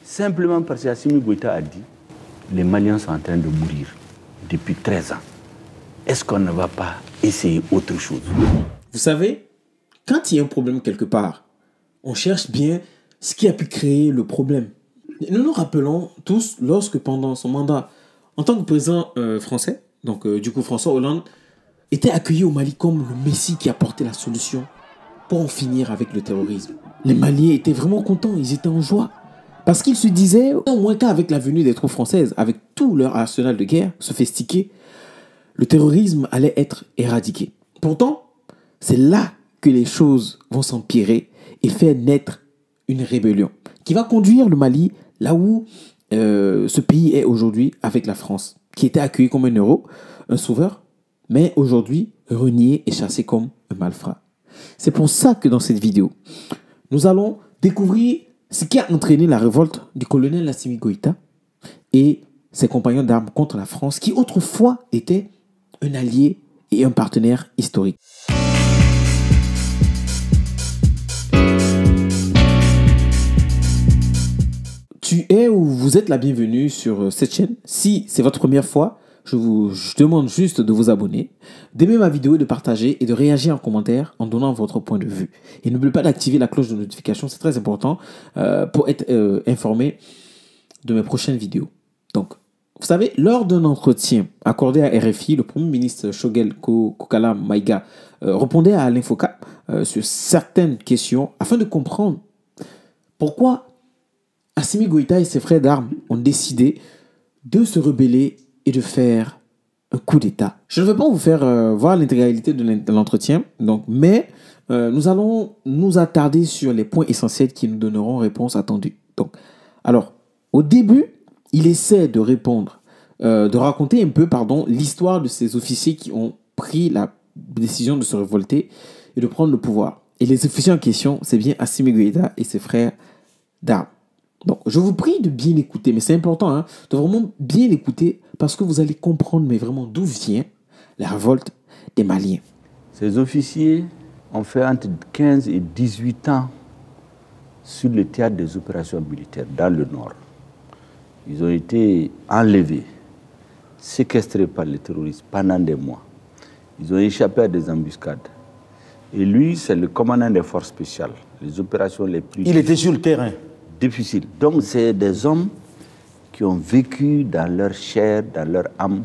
Simplement parce qu'Assimi Goïta a dit les Maliens sont en train de mourir depuis 13 ans. Est-ce qu'on ne va pas essayer autre chose? Vous savez, quand il y a un problème quelque part, on cherche bien ce qui a pu créer le problème. Nous nous rappelons tous lorsque pendant son mandat en tant que président français, donc du coup François Hollande, était accueilli au Mali comme le messie qui apportait la solution pour en finir avec le terrorisme. Les Maliens étaient vraiment contents, ils étaient en joie. Parce qu'ils se disaient, au moins qu'avec la venue des troupes françaises, avec tout leur arsenal de guerre sophistiqué, le terrorisme allait être éradiqué. Pourtant, c'est là que les choses vont s'empirer et faire naître une rébellion qui va conduire le Mali là où ce pays est aujourd'hui avec la France, qui était accueilli comme un héros, un sauveur, mais aujourd'hui renié et chassé comme un malfrat. C'est pour ça que dans cette vidéo, nous allons découvrir ce qui a entraîné la révolte du colonel Assimi Goïta et ses compagnons d'armes contre la France, qui autrefois était un allié et un partenaire historique. Tu es ou vous êtes la bienvenue sur cette chaîne. Si c'est votre première fois, je demande juste de vous abonner, d'aimer ma vidéo, de partager et de réagir en commentaire en donnant votre point de vue. Et n'oubliez pas d'activer la cloche de notification, c'est très important pour être informé de mes prochaines vidéos. Donc, vous savez, lors d'un entretien accordé à RFI, le Premier ministre Choguel Kokala Maïga répondait à Alain Foucault sur certaines questions afin de comprendre pourquoi Assimi Goïta et ses frères d'armes ont décidé de se rebeller et de faire un coup d'État. Je ne vais pas vous faire voir l'intégralité de l'entretien, mais nous allons nous attarder sur les points essentiels qui nous donneront réponse attendue. Donc, alors, au début, il essaie de répondre, de raconter un peu, l'histoire de ces officiers qui ont pris la décision de se révolter et de prendre le pouvoir. Et les officiers en question, c'est bien Assimi Goïta et ses frères d'armes. Donc, je vous prie de bien écouter, mais c'est important, de vraiment bien écouter parce que vous allez comprendre, mais vraiment, d'où vient la révolte des Maliens. Ces officiers ont fait entre 15 et 18 ans sur le théâtre des opérations militaires dans le Nord. Ils ont été enlevés, séquestrés par les terroristes pendant des mois. Ils ont échappé à des embuscades. Et lui, c'est le commandant des forces spéciales, les opérations les plus... Il était sur le terrain. Difficile. Donc, c'est des hommes qui ont vécu dans leur chair, dans leur âme,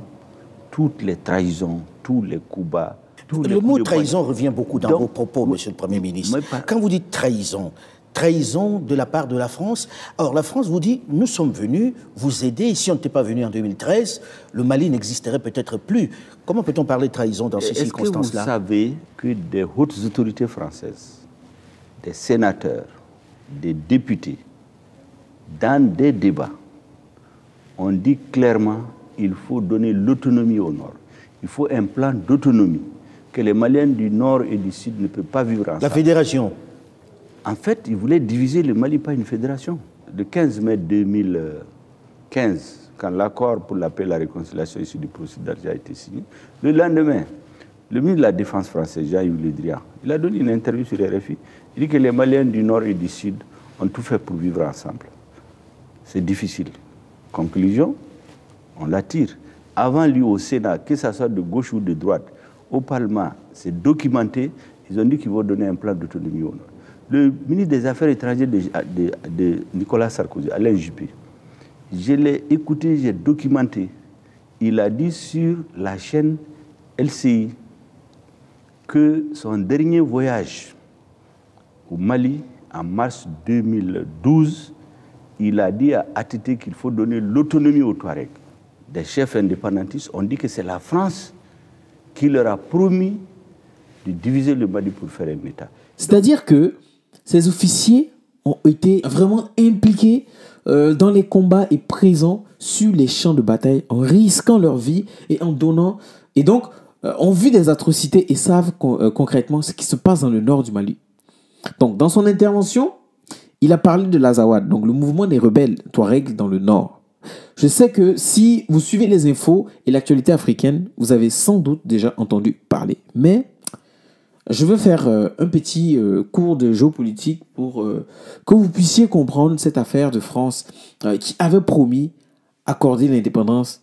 toutes les trahisons, tous les coups bas. Le mot trahison revient beaucoup dans vos propos, monsieur le Premier ministre. Quand vous dites trahison, trahison de la part de la France, alors la France vous dit, nous sommes venus vous aider, et si on n'était pas venu en 2013, le Mali n'existerait peut-être plus. Comment peut-on parler de trahison dans ces circonstances-là? Est-ce que vous savez que des hautes autorités françaises, des sénateurs, des députés, dans des débats, on dit clairement qu'il faut donner l'autonomie au Nord. Il faut un plan d'autonomie, que les Maliens du Nord et du Sud ne peuvent pas vivre ensemble. La fédération. En fait, ils voulaient diviser le Mali, pas une fédération. Le 15 mai 2015, quand l'accord pour la paix et la réconciliation issu du processus d'Alger a été signé, le lendemain, le ministre de la Défense français, Jean-Yves Le Drian, il a donné une interview sur RFI. Il dit que les Maliens du Nord et du Sud ont tout fait pour vivre ensemble. C'est difficile. Conclusion, on l'attire. Avant lui au Sénat, que ce soit de gauche ou de droite, au Parlement, c'est documenté, ils ont dit qu'ils vont donner un plan d'autonomie au Nord. Le ministre des Affaires étrangères de Nicolas Sarkozy, Alain Juppé, je l'ai écouté, j'ai documenté. Il a dit sur la chaîne LCI que son dernier voyage au Mali, en mars 2012, il a dit à ATT qu'il faut donner l'autonomie aux Touaregs. Des chefs indépendantistes ont dit que c'est la France qui leur a promis de diviser le Mali pour faire un État. C'est-à-dire que ces officiers ont été vraiment impliqués dans les combats et présents sur les champs de bataille en risquant leur vie et en donnant... Et donc, ont vu des atrocités et savent concrètement ce qui se passe dans le nord du Mali. Donc, dans son intervention, il a parlé de l'Azawad, donc le mouvement des rebelles Touaregs dans le nord. Je sais que si vous suivez les infos et l'actualité africaine, vous avez sans doute déjà entendu parler. Mais Je veux faire un petit cours de géopolitique pour que vous puissiez comprendre cette affaire de France qui avait promis accorder l'indépendance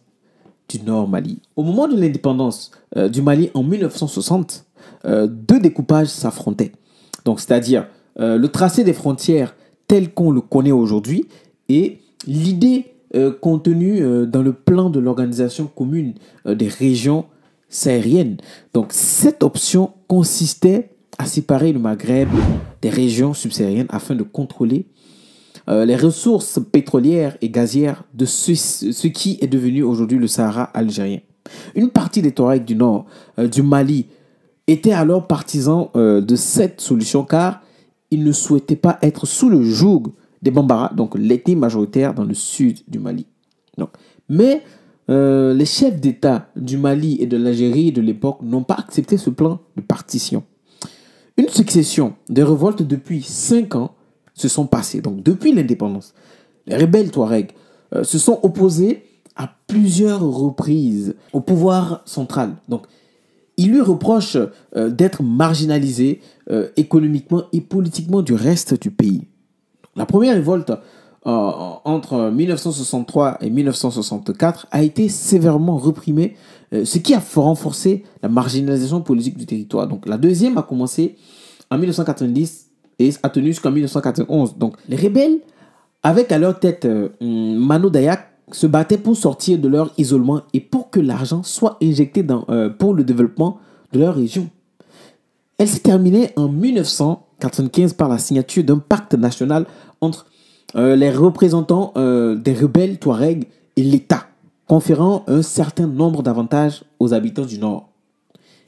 du Nord Mali. Au moment de l'indépendance du Mali en 1960, deux découpages s'affrontaient. Donc, c'est-à-dire le tracé des frontières tel qu'on le connaît aujourd'hui et l'idée contenue dans le plan de l'organisation commune des régions sahariennes. Donc, cette option consistait à séparer le Maghreb des régions subsahariennes afin de contrôler les ressources pétrolières et gazières de ce qui est devenu aujourd'hui le Sahara algérien. Une partie des Touaregs du nord du Mali étaient alors partisans de cette solution car ils ne souhaitaient pas être sous le joug des Bambara, donc l'ethnie majoritaire dans le sud du Mali. Donc, mais les chefs d'État du Mali et de l'Algérie de l'époque n'ont pas accepté ce plan de partition. Une succession de révoltes depuis 5 ans se sont passées. Donc, depuis l'indépendance, les rebelles Touaregs se sont opposés à plusieurs reprises au pouvoir central. Donc, ils lui reprochent d'être marginalisé économiquement et politiquement du reste du pays. La première révolte entre 1963 et 1964 a été sévèrement réprimée, ce qui a renforcé la marginalisation politique du territoire. Donc, la deuxième a commencé en 1990 et a tenu jusqu'en 1991. Donc, les rebelles, avec à leur tête Mano Dayak, se battaient pour sortir de leur isolement et pour que l'argent soit injecté pour le développement de leur région. Elle s'est terminée en 1995 par la signature d'un pacte national entre les représentants des rebelles Touaregs et l'État, conférant un certain nombre d'avantages aux habitants du Nord.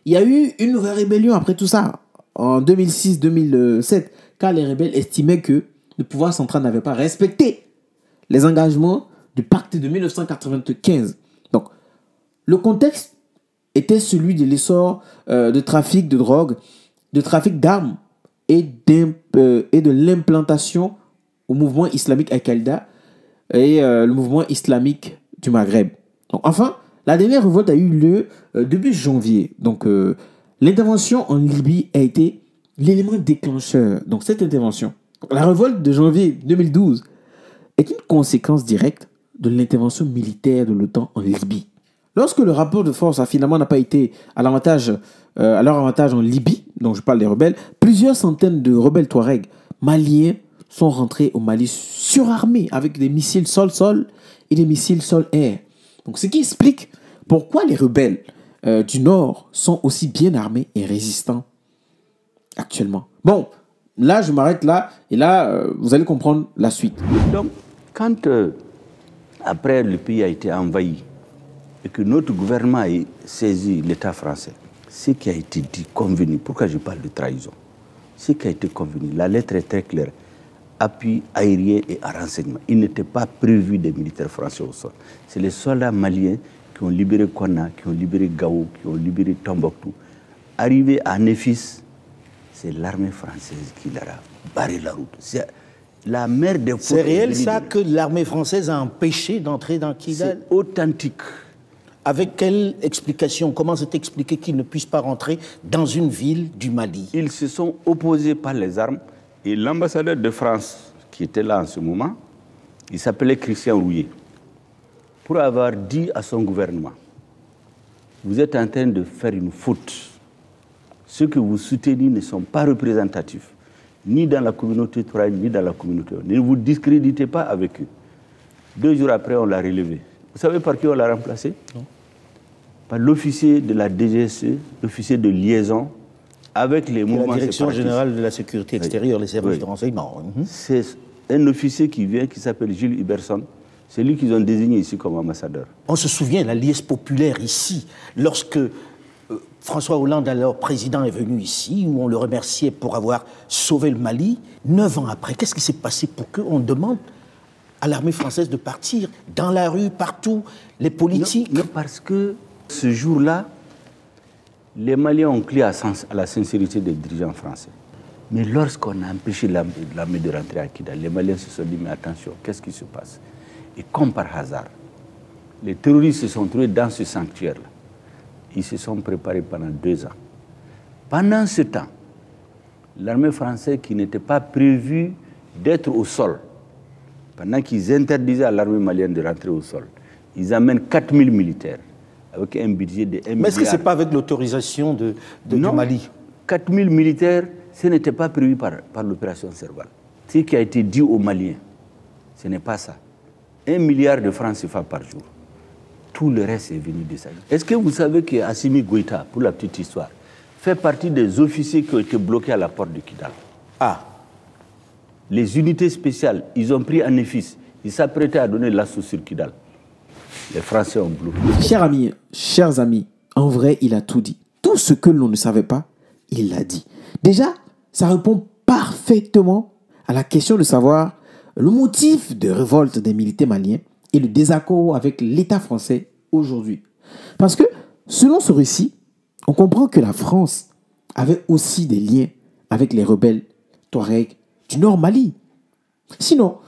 Il y a eu une nouvelle rébellion après tout ça, en 2006-2007, car les rebelles estimaient que le pouvoir central n'avait pas respecté les engagements du pacte de 1995. Donc, le contexte était celui de l'essor de trafic de drogue, de trafic d'armes et de l'implantation au mouvement islamique Al-Qaïda et le mouvement islamique du Maghreb. Donc, enfin, la dernière révolte a eu lieu début janvier. Donc, l'intervention en Libye a été l'élément déclencheur. Donc, cette intervention, la révolte de janvier 2012 est une conséquence directe de l'intervention militaire de l'OTAN en Libye. Lorsque le rapport de force finalement n'a pas été à leur avantage en Libye, donc je parle des rebelles, plusieurs centaines de rebelles Touaregs maliens sont rentrés au Mali surarmés avec des missiles sol-sol et des missiles sol-air. Donc, ce qui explique pourquoi les rebelles du Nord sont aussi bien armés et résistants actuellement. Bon, là, je m'arrête là et là, vous allez comprendre la suite. Donc, quand après le pays a été envahi et que notre gouvernement a saisi l'État français, ce qui a été dit, convenu, pourquoi je parle de trahison? Ce qui a été convenu, la lettre est très claire, appui aérien et à renseignement. Il n'était pas prévu des militaires français au sol. C'est les soldats maliens qui ont libéré Konna, qui ont libéré Gao, qui ont libéré Tombouctou. Arrivé à Néfis, c'est l'armée française qui leur a barré la route. C'est la mer des... C'est réel ça que l'armée française a empêché d'entrer dans Kidal? C'est authentique. Avec quelle explication? Comment c'est expliqué qu'ils ne puissent pas rentrer dans une ville du Mali? Ils se sont opposés par les armes et l'ambassadeur de France qui était là en ce moment, il s'appelait Christian Rouillet, pour avoir dit à son gouvernement, vous êtes en train de faire une faute. Ceux que vous soutenez ne sont pas représentatifs, ni dans la communauté touareg, ni dans la communauté. Ne vous discréditez pas avec eux. 2 jours après, on l'a relevé. Vous savez par qui on l'a remplacé? Non. Par l'officier de la DGSE, l'officier de liaison avec les mouvements la Direction séparatistes. générale de la sécurité extérieure, les services de renseignement. C'est un officier qui vient, qui s'appelle Gilles Huberson. C'est lui qu'ils ont désigné ici comme ambassadeur. On se souvient, la liesse populaire ici, lorsque François Hollande, alors président, est venu ici, où on le remerciait pour avoir sauvé le Mali. 9 ans après, qu'est-ce qui s'est passé pour qu'on demande à l'armée française de partir dans la rue, partout, les politiques? Non, parce que ce jour-là, les Maliens ont crié à la sincérité des dirigeants français. Mais lorsqu'on a empêché l'armée de rentrer à Kidal, les Maliens se sont dit, mais attention, qu'est-ce qui se passe? Et comme par hasard, les terroristes se sont trouvés dans ce sanctuaire-là. Ils se sont préparés pendant 2 ans. Pendant ce temps, l'armée française qui n'était pas prévue d'être au sol, pendant qu'ils interdisaient à l'armée malienne de rentrer au sol, ils amènent 4000 militaires avec un budget de 1 milliard. Mais est-ce que ce n'est pas avec l'autorisation du Mali? 4000 militaires, ce n'était pas prévu par l'opération Serval. Ce qui a été dit aux Maliens, ce n'est pas ça. 1 milliard de francs CFA par jour. Tout le reste est venu de ça. Est-ce que vous savez qu'Assimi Goïta, pour la petite histoire, fait partie des officiers qui ont été bloqués à la porte de Kidal? Ah. Les unités spéciales, ils ont pris un EFIS. Ils s'apprêtaient à donner l'assaut sur Kidal. Les Français ont bloqué. Chers amis, en vrai, il a tout dit. Tout ce que l'on ne savait pas, il l'a dit. Déjà, ça répond parfaitement à la question de savoir le motif de révolte des militaires maliens et le désaccord avec l'État français aujourd'hui. Parce que, selon ce récit, on comprend que la France avait aussi des liens avec les rebelles Touaregs du Nord Mali. Sinon,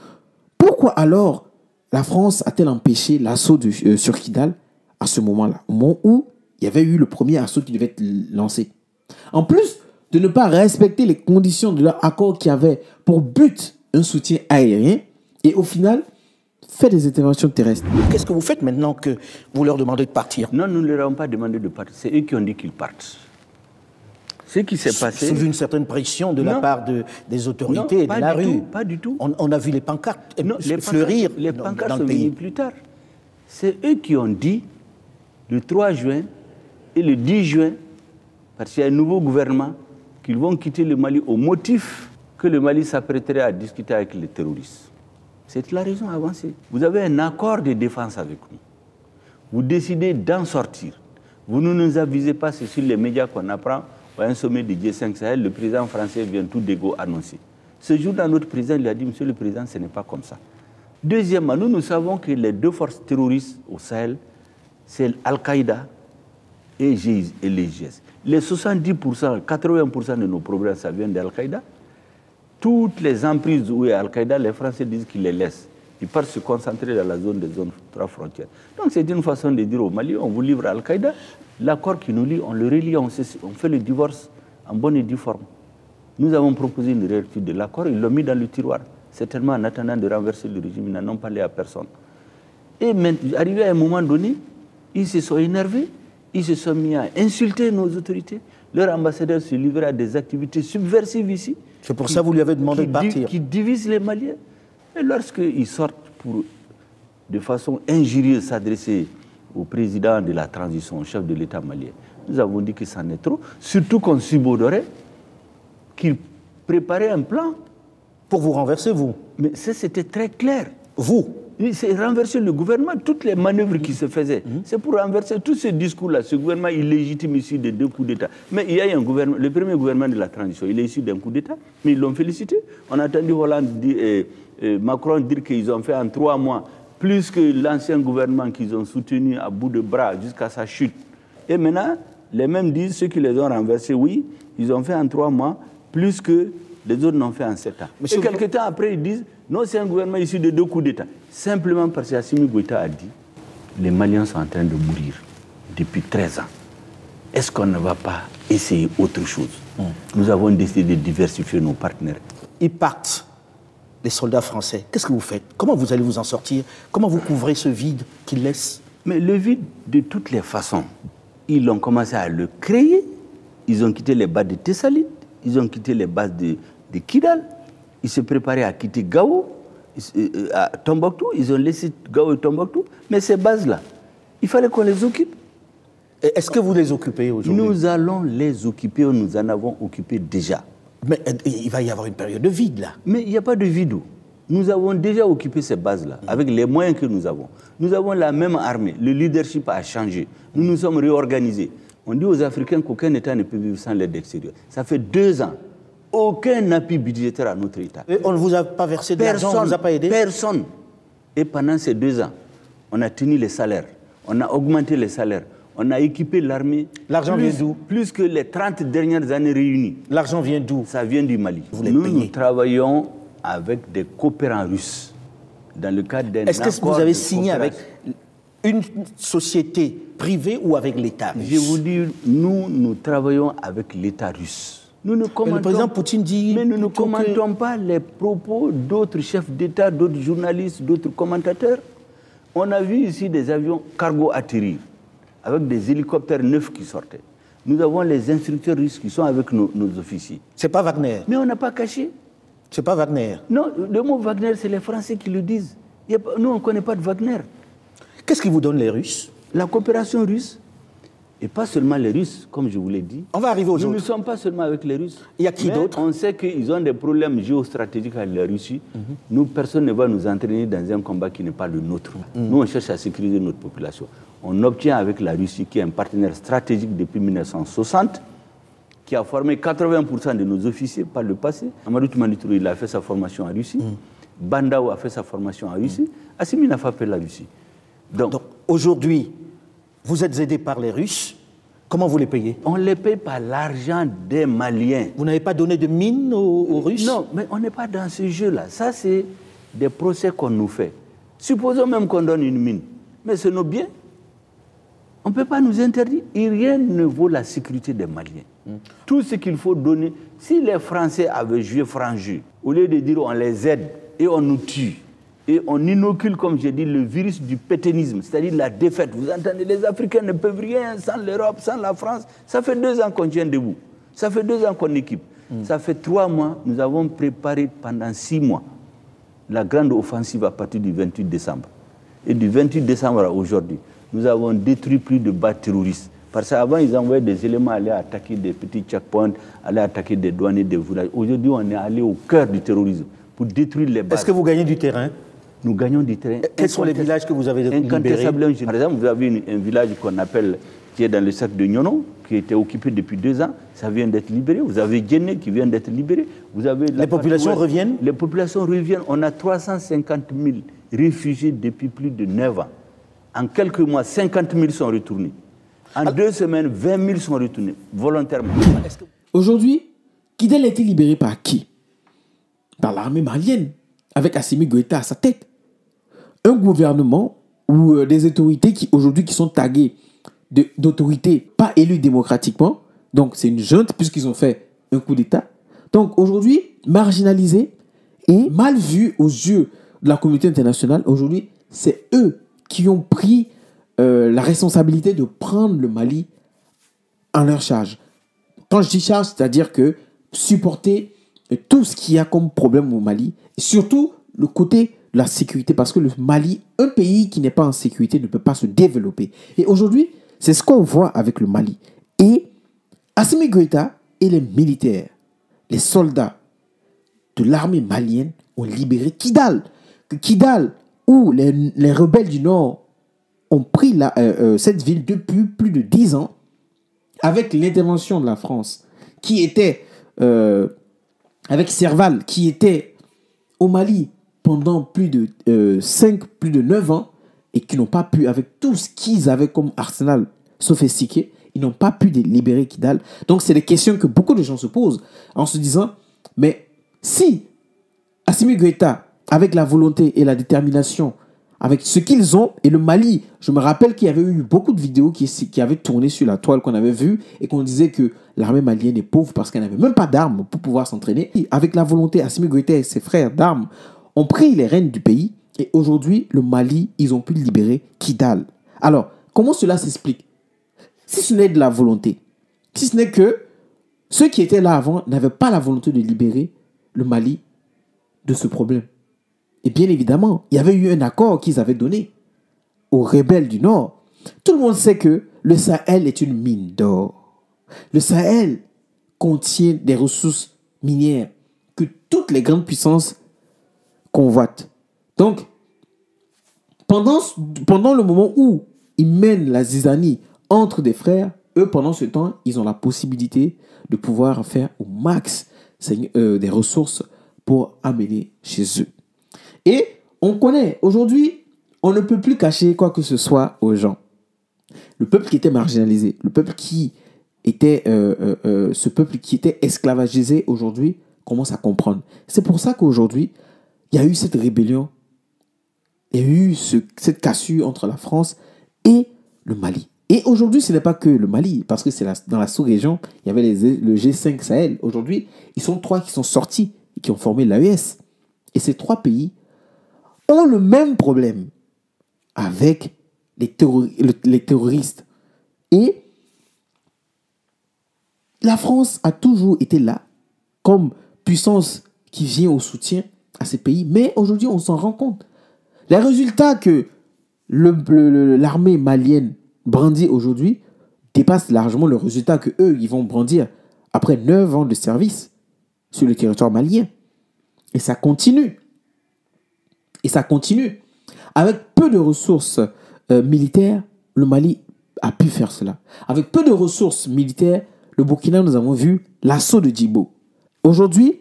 pourquoi alors la France a-t-elle empêché l'assaut sur Kidal à ce moment-là, au moment où il y avait eu le premier assaut qui devait être lancé? En plus de ne pas respecter les conditions de leur accord qui avait pour but un soutien aérien et au final, fait des interventions terrestres. Qu'est-ce que vous faites maintenant que vous leur demandez de partir? Non, nous ne leur avons pas demandé de partir. C'est eux qui ont dit qu'ils partent. Ce qui s'est passé... Sous une certaine pression de la part des autorités et de la rue. Pas du tout. On a vu les pancartes fleurir les pancartes dans sont le pays. venues plus tard. C'est eux qui ont dit, le 3 juin et le 10 juin, parce qu'il y a un nouveau gouvernement, qu'ils vont quitter le Mali au motif que le Mali s'apprêterait à discuter avec les terroristes. C'est la raison avancée. Vous avez un accord de défense avec nous. Vous décidez d'en sortir. Vous ne nous avisez pas, c'est sur les médias qu'on apprend. À un sommet du G5 Sahel, le président français vient tout d'égo annoncer. Ce jour-là, notre président lui a dit, Monsieur le Président, ce n'est pas comme ça. Deuxièmement, nous savons que les deux forces terroristes au Sahel, c'est Al-Qaïda et les GIS. Les 70%, 80% de nos problèmes, ça vient d'Al-Qaïda. Toutes les emprises où est Al-Qaïda, les Français disent qu'ils les laissent. Ils partent se concentrer dans la zone des zones 3 frontières. Donc c'est une façon de dire au Mali, on vous livre à Al-Qaïda. L'accord qui nous lie, on le relie, on fait le divorce en bonne et due forme. Nous avons proposé une réécriture de l'accord, ils l'ont mis dans le tiroir. Certainement en attendant de renverser le régime, ils n'en ont parlé à personne. Et arrivé à un moment donné, ils se sont énervés, ils se sont mis à insulter nos autorités. Leur ambassadeur se livrait à des activités subversives ici. C'est pour ça que vous lui avez demandé de partir. Qui divisent les Maliens. Et lorsqu'ils sortent pour, de façon injurieuse, s'adresser au président de la transition, au chef de l'État malien, nous avons dit que c'en est trop, surtout qu'on subodorait qu'il préparait un plan. Pour vous renverser, vous? Mais c'était très clair. Vous? C'est renverser le gouvernement, toutes les manœuvres qui se faisaient. C'est pour renverser tout ce discours-là, ce gouvernement illégitime issu de 2 coups d'État. Mais il y a un gouvernement, le premier gouvernement de la transition, il est issu d'un coup d'État, mais ils l'ont félicité. On a entendu Hollande Macron dire qu'ils ont fait en 3 mois plus que l'ancien gouvernement qu'ils ont soutenu à bout de bras jusqu'à sa chute. Et maintenant, les mêmes disent, ceux qui les ont renversés, oui, ils ont fait en 3 mois plus que les autres n'ont fait en 7 ans. Et quelques temps après, ils disent, non, c'est un gouvernement issu de 2 coups d'État. Simplement parce qu'Assimi Goïta a dit, les Maliens sont en train de mourir depuis 13 ans. Est-ce qu'on ne va pas essayer autre chose? Nous avons décidé de diversifier nos partenaires. Ils partent, les soldats français. Qu'est-ce que vous faites? Comment vous allez vous en sortir? Comment vous couvrez ce vide qu'ils laissent? Mais le vide, de toutes les façons, ils ont commencé à le créer. Ils ont quitté les bases de Tessalit, ils ont quitté les bases de Kidal, ils se préparaient à quitter Gao, à Tombouctou, ils ont laissé Gao et Tombouctou, mais ces bases-là, il fallait qu'on les occupe. Est-ce que vous les occupez aujourd'hui? Nous allons les occuper, nous en avons occupé déjà. Mais il va y avoir une période de vide, là. Mais il n'y a pas de vide. Nous avons déjà occupé ces bases-là, avec les moyens que nous avons. Nous avons la même armée, le leadership a changé, nous nous sommes réorganisés. On dit aux Africains qu'aucun État ne peut vivre sans l'aide extérieure. Ça fait 2 ans. Aucun appui budgétaire à notre État. Et on ne vous a pas versé de l'argent, on ne vous a pas aidé? Personne. Et pendant ces 2 ans, on a tenu les salaires, on a augmenté les salaires, on a équipé l'armée. L'argent vient d'où? Plus que les 30 dernières années réunies. L'argent vient d'où? Ça vient du Mali. Nous travaillons avec des coopérants russes. Dans le cadre d'un accord. Est-ce que vous avez signé avec une société privée ou avec l'État russe? Je vous dis, nous travaillons avec l'État russe. Nous ne commentons, le président Poutine dit... Mais nous ne commentons pas les propos d'autres chefs d'État, d'autres journalistes, d'autres commentateurs. On a vu ici des avions cargo atterrir, avec des hélicoptères neufs qui sortaient. Nous avons les instructeurs russes qui sont avec nos officiers. C'est pas Wagner. Mais on n'a pas caché. C'est pas Wagner. Non, le mot Wagner, c'est les Français qui le disent. Nous, on ne connaît pas de Wagner. Qu'est-ce qui vous donne les Russes? La coopération russe. Et pas seulement les Russes, comme je vous l'ai dit. On va arriver aux autres. Nous ne sommes pas seulement avec les Russes. Il y a qui d'autre? On sait qu'ils ont des problèmes géostratégiques avec la Russie. Nous, personne ne va nous entraîner dans un combat qui n'est pas le nôtre. Nous, on cherche à sécuriser notre population. On obtient avec la Russie, qui est un partenaire stratégique depuis 1960, qui a formé 80% de nos officiers par le passé. Amadou Toumani-Touré, il a fait sa formation en Russie. Bandao a fait sa formation en Russie. Assimi n'a pas fait la Russie. Donc aujourd'hui, vous êtes aidés par les Russes. Comment vous les payez? On les paye par l'argent des Maliens. Vous n'avez pas donné de mines aux Russes? Non, mais on n'est pas dans ce jeu-là. Ça, c'est des procès qu'on nous fait. Supposons même qu'on donne une mine. Mais c'est nos biens. On ne peut pas nous interdire. Et rien ne vaut la sécurité des Maliens. Tout ce qu'il faut donner. Si les Français avaient joué franc jeu, au lieu de dire on les aide et on nous tue, et on inocule, comme j'ai dit, le virus du pétainisme, c'est-à-dire la défaite. Vous entendez, les Africains ne peuvent rien sans l'Europe, sans la France. Ça fait 2 ans qu'on tient debout. Ça fait 2 ans qu'on équipe. Ça fait 3 mois, nous avons préparé pendant 6 mois la grande offensive à partir du 28 décembre. Et du 28 décembre à aujourd'hui, nous avons détruit plus de bases terroristes. Parce qu'avant, ils envoyaient des éléments aller attaquer des petits checkpoints, aller attaquer des douaniers, des villages. Aujourd'hui, on est allé au cœur du terrorisme pour détruire les bases. Est-ce que vous gagnez du terrain? Nous gagnons du terrain. Quels sont les villages que vous avez libérés? Par exemple, vous avez un village qu'on appelle, qui est dans le cercle de Nyono, qui était occupé depuis 2 ans. Ça vient d'être libéré. Vous avez Djenné qui vient d'être libéré. Vous avez les populations reviennent? Les populations reviennent. On a 350 000 réfugiés depuis plus de 9 ans. En quelques mois, 50 000 sont retournés. En 2 semaines, 20 000 sont retournés, volontairement. Aujourd'hui, Kidal a été libéré par qui? Par l'armée malienne, avec Assimi Goïta à sa tête. Un gouvernement ou des autorités qui aujourd'hui qui sont taguées d'autorités pas élues démocratiquement. Donc c'est une junte puisqu'ils ont fait un coup d'État. Donc aujourd'hui, marginalisés et mal vus aux yeux de la communauté internationale, aujourd'hui, c'est eux qui ont pris la responsabilité de prendre le Mali en leur charge. Quand je dis charge, c'est-à-dire que supporter tout ce qu'il y a comme problème au Mali, et surtout le côté de la sécurité, parce que le Mali, un pays qui n'est pas en sécurité, ne peut pas se développer. Et aujourd'hui, c'est ce qu'on voit avec le Mali. Et Assimi Goïta et les militaires, les soldats de l'armée malienne ont libéré Kidal. Kidal, où les rebelles du Nord ont pris cette ville depuis plus de 10 ans, avec l'intervention de la France, qui était, avec Serval, qui était au Mali pendant plus de 9 ans, et qui n'ont pas pu, avec tout ce qu'ils avaient comme arsenal sophistiqué, ils n'ont pas pu libérer Kidal. Donc c'est des questions que beaucoup de gens se posent, en se disant, mais si Assimi Goïta, avec la volonté et la détermination, avec ce qu'ils ont, et le Mali, je me rappelle qu'il y avait eu beaucoup de vidéos qui avaient tourné sur la toile qu'on avait vue, et qu'on disait que l'armée malienne est pauvre parce qu'elle n'avait même pas d'armes pour pouvoir s'entraîner. Avec la volonté, Assimi Goïta et ses frères d'armes ont pris les rênes du pays, et aujourd'hui, le Mali, ils ont pu libérer Kidal. Alors, comment cela s'explique? Si ce n'est de la volonté, si ce n'est que ceux qui étaient là avant n'avaient pas la volonté de libérer le Mali de ce problème. Et bien évidemment, il y avait eu un accord qu'ils avaient donné aux rebelles du Nord. Tout le monde sait que le Sahel est une mine d'or. Le Sahel contient des ressources minières que toutes les grandes puissances convoitent. Donc, pendant le moment où ils mènent la zizanie entre des frères, eux, pendant ce temps, ils ont la possibilité de pouvoir faire au max des ressources pour amener chez eux. Et on connaît, aujourd'hui, on ne peut plus cacher quoi que ce soit aux gens. Le peuple qui était marginalisé, le peuple qui était, ce peuple qui était esclavagisé aujourd'hui commence à comprendre. C'est pour ça qu'aujourd'hui, il y a eu cette rébellion, il y a eu cette cassure entre la France et le Mali. Et aujourd'hui, ce n'est pas que le Mali, parce que c'est dans la sous-région, il y avait le G5 Sahel. Aujourd'hui, ils sont 3 qui sont sortis et qui ont formé l'AES. Et ces 3 pays ont le même problème avec les terroristes. Et la France a toujours été là comme puissance qui vient au soutien à ces pays. Mais aujourd'hui, on s'en rend compte. Les résultats que l'armée malienne brandit aujourd'hui dépassent largement le résultat que eux ils vont brandir après 9 ans de service sur le territoire malien. Et ça continue. Et ça continue. Avec peu de ressources militaires, le Mali a pu faire cela. Avec peu de ressources militaires, le Burkina, nous avons vu l'assaut de Djibo. Aujourd'hui,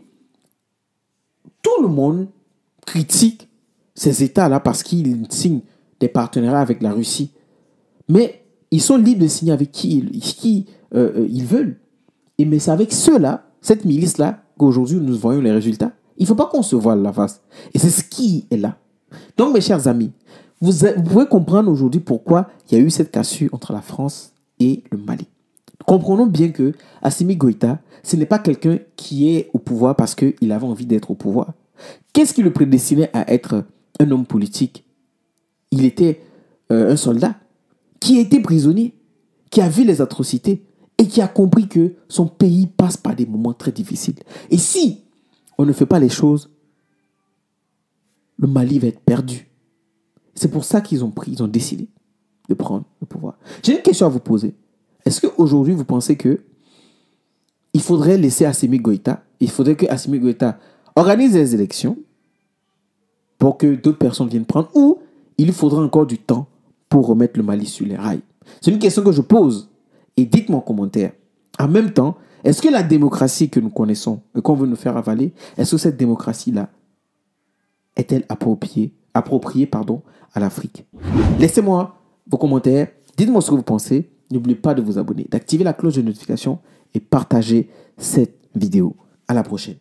tout le monde critique ces États-là parce qu'ils signent des partenariats avec la Russie. Mais ils sont libres de signer avec qui ils veulent. Mais c'est avec ceux-là, cette milice-là, qu'aujourd'hui nous voyons les résultats. Il ne faut pas qu'on se voile la face. Et c'est ce qui est là. Donc, mes chers amis, vous pouvez comprendre aujourd'hui pourquoi il y a eu cette cassure entre la France et le Mali. Comprenons bien que Assimi Goïta, ce n'est pas quelqu'un qui est au pouvoir parce qu'il avait envie d'être au pouvoir. Qu'est-ce qui le prédestinait à être un homme politique? Il était un soldat qui a été prisonnier, qui a vu les atrocités et qui a compris que son pays passe par des moments très difficiles. Et si on ne fait pas les choses, le Mali va être perdu. C'est pour ça ils ont décidé de prendre le pouvoir. J'ai une question à vous poser. Est-ce qu'aujourd'hui, vous pensez qu'il faudrait laisser Assimi Goïta, il faudrait que Assimi Goïta organise les élections pour que d'autres personnes viennent prendre, ou il faudra encore du temps pour remettre le Mali sur les rails? C'est une question que je pose et dites-moi en commentaire. En même temps, est-ce que la démocratie que nous connaissons et qu'on veut nous faire avaler, est-ce que cette démocratie-là est-elle appropriée à l'Afrique? Laissez-moi vos commentaires, dites-moi ce que vous pensez. N'oubliez pas de vous abonner, d'activer la cloche de notification et partager cette vidéo. À la prochaine.